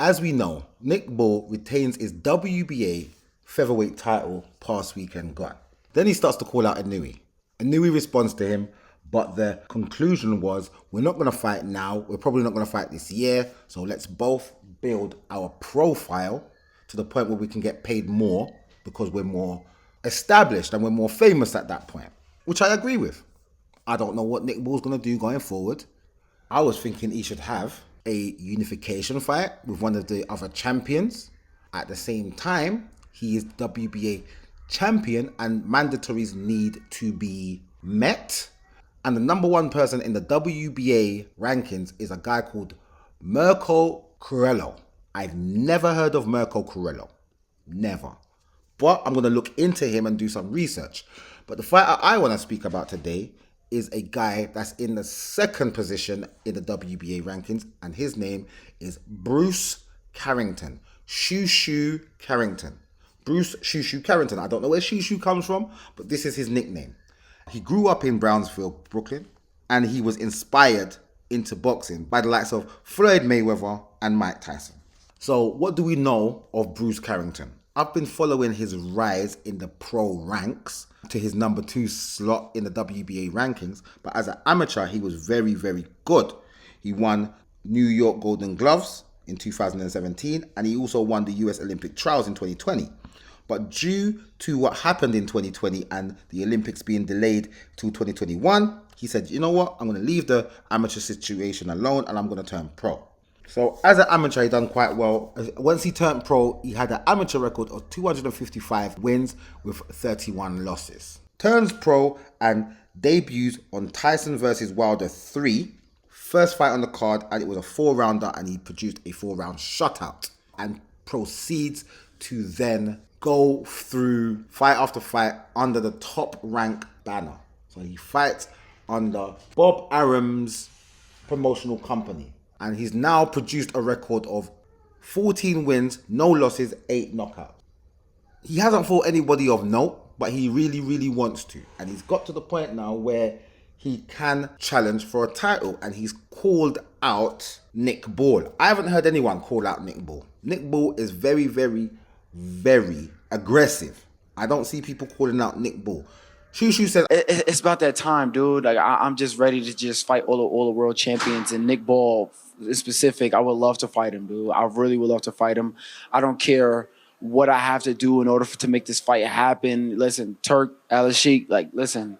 As we know, Nick Ball retains his WBA featherweight title past weekend gone. Then he starts to call out Inouye. Inouye responds to him, but the conclusion was, we're not going to fight now. We're probably not going to fight this year. So let's both build our profile to the point where we can get paid more because we're more established and we're more famous at that point, which I agree with. I don't know what Nick Ball's going to do going forward. I was thinking he should have a unification fight with one of the other champions. At the same time, he is WBA champion and mandatories need to be met. And the number one person in the WBA rankings is a guy called Mirko Corello. I've never heard of Mirko Corello. Never. But I'm going to look into him and do some research. But the fighter I want to speak about today is a guy that's in the second position in the WBA rankings, and his name is Bruce Carrington. Shoo Carrington. Bruce Shoo Carrington. I don't know where Shoo comes from, but this is his nickname. He grew up in Brownsville, Brooklyn, and he was inspired into boxing by the likes of Floyd Mayweather and Mike Tyson. So what do we know of Bruce Carrington? I've been following his rise in the pro ranks to his number 2 slot in the WBA rankings, but as an amateur, he was very, very good. He won New York Golden Gloves in 2017, and he also won the US Olympic trials in 2020. But due to what happened in 2020 and the Olympics being delayed till 2021, he said, you know what, I'm going to leave the amateur situation alone and I'm going to turn pro. So as an amateur, he done quite well. Once he turned pro, he had an amateur record of 255 wins with 31 losses. Turns pro and debuts on Tyson versus Wilder 3. First fight on the card, and it was a 4-rounder, and he produced a 4-round shutout and proceeds to then go through fight after fight under the Top Rank banner. So he fights under Bob Arum's promotional company. And he's now produced a record of 14 wins, no losses, 8 knockouts. He hasn't fought anybody of note, but he really, really wants to. And he's got to the point now where he can challenge for a title. And he's called out Nick Ball. I haven't heard anyone call out Nick Ball. Nick Ball is very, very, very aggressive. I don't see people calling out Nick Ball. Shoo said, it's about that time, dude. Like I'm just ready to just fight all the world champions, and Nick Ball in specific, I would love to fight him, dude. I really would love to fight him. I don't care what I have to do in order to make this fight happen. Listen, Turk, Al-Sheikh, like, listen,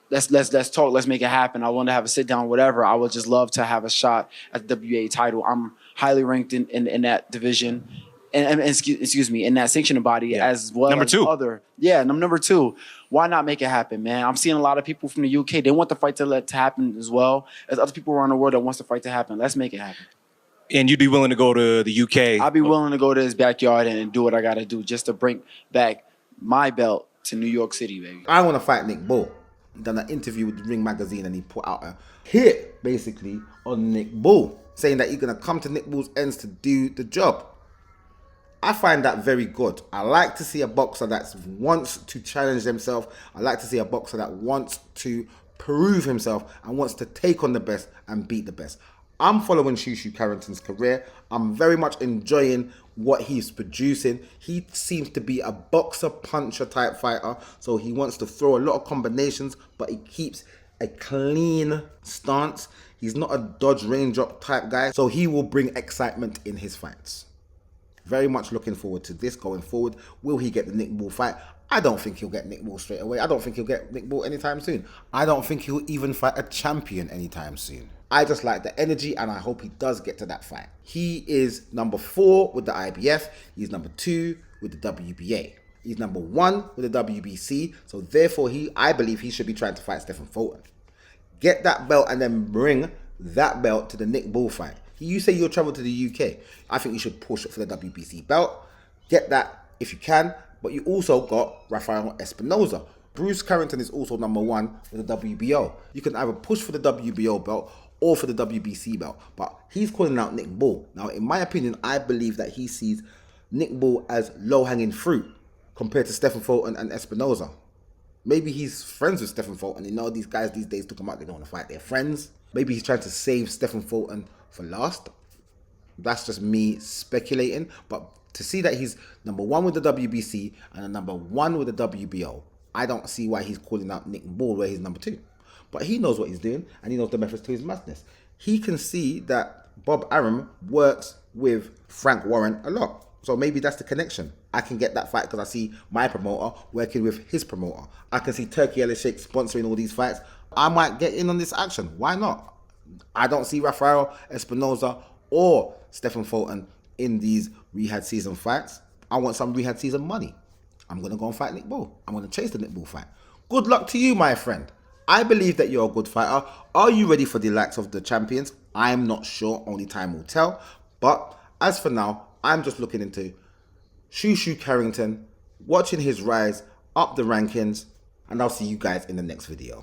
let's talk. Let's make it happen. I want to have a sit down, whatever. I would just love to have a shot at the WBA title. I'm highly ranked in that division. And excuse me, in that sanctioning body as well number as 2. I'm number 2. Why not make it happen, man? I'm seeing a lot of people from the UK. They want the fight to happen as well. There's other people around the world that wants the fight to happen. Let's make it happen. And you'd be willing to go to the UK? I'd be willing to go to his backyard and do what I got to do just to bring back my belt to New York City, baby. I want to fight Nick Ball. He done an interview with Ring Magazine and he put out a hit, basically, on Nick Ball, saying that he's going to come to Nick Ball's ends to do the job. I find that very good. I like to see a boxer that wants to challenge themselves. I like to see a boxer that wants to prove himself and wants to take on the best and beat the best. I'm following Shoo Carrington's career. I'm very much enjoying what he's producing. He seems to be a boxer puncher type fighter. So he wants to throw a lot of combinations, but he keeps a clean stance. He's not a dodge raindrop type guy. So he will bring excitement in his fights. Very much looking forward to this going forward. Will he get the Nick Ball fight? I don't think he'll get Nick Ball straight away. I don't think he'll get Nick Ball anytime soon. I don't think he'll even fight a champion anytime soon. I just like the energy and I hope he does get to that fight. He is number 4 with the IBF. He's number 2 with the WBA. He's number 1 with the WBC. So therefore, I believe he should be trying to fight Stephen Fulton. Get that belt and then bring that belt to the Nick Ball fight. You say you'll travel to the UK. I think you should push for the WBC belt. Get that if you can. But you also got Rafael Espinoza. Bruce Carrington is also number 1 with the WBO. You can either push for the WBO belt or for the WBC belt. But he's calling out Nick Ball. Now, in my opinion, I believe that he sees Nick Ball as low-hanging fruit compared to Stephen Fulton and Espinoza. Maybe he's friends with Stephen Fulton. You know, these guys these days to come out, they don't want to fight their friends. Maybe he's trying to save Stephen Fulton for last. That's just me speculating. But to see that he's number 1 with the WBC and number 1 with the WBO, I don't see why he's calling out Nick Ball where he's number 2. But he knows what he's doing, and he knows the methods to his madness. He can see that Bob Arum works with Frank Warren a lot. So maybe that's the connection. I can get that fight because I see my promoter working with his promoter. I can see Turkey Elishik sponsoring all these fights. I might get in on this action. Why not? I don't see Rafael Espinoza or Stephen Fulton in these Rehab season fights. I want some Rehab season money. I'm going to go and fight Nick Ball. I'm going to chase the Nick Ball fight. Good luck to you, my friend. I believe that you're a good fighter. Are you ready for the likes of the champions? I'm not sure. Only time will tell. But as for now, I'm just looking into Shushu Carrington, watching his rise up the rankings, and I'll see you guys in the next video.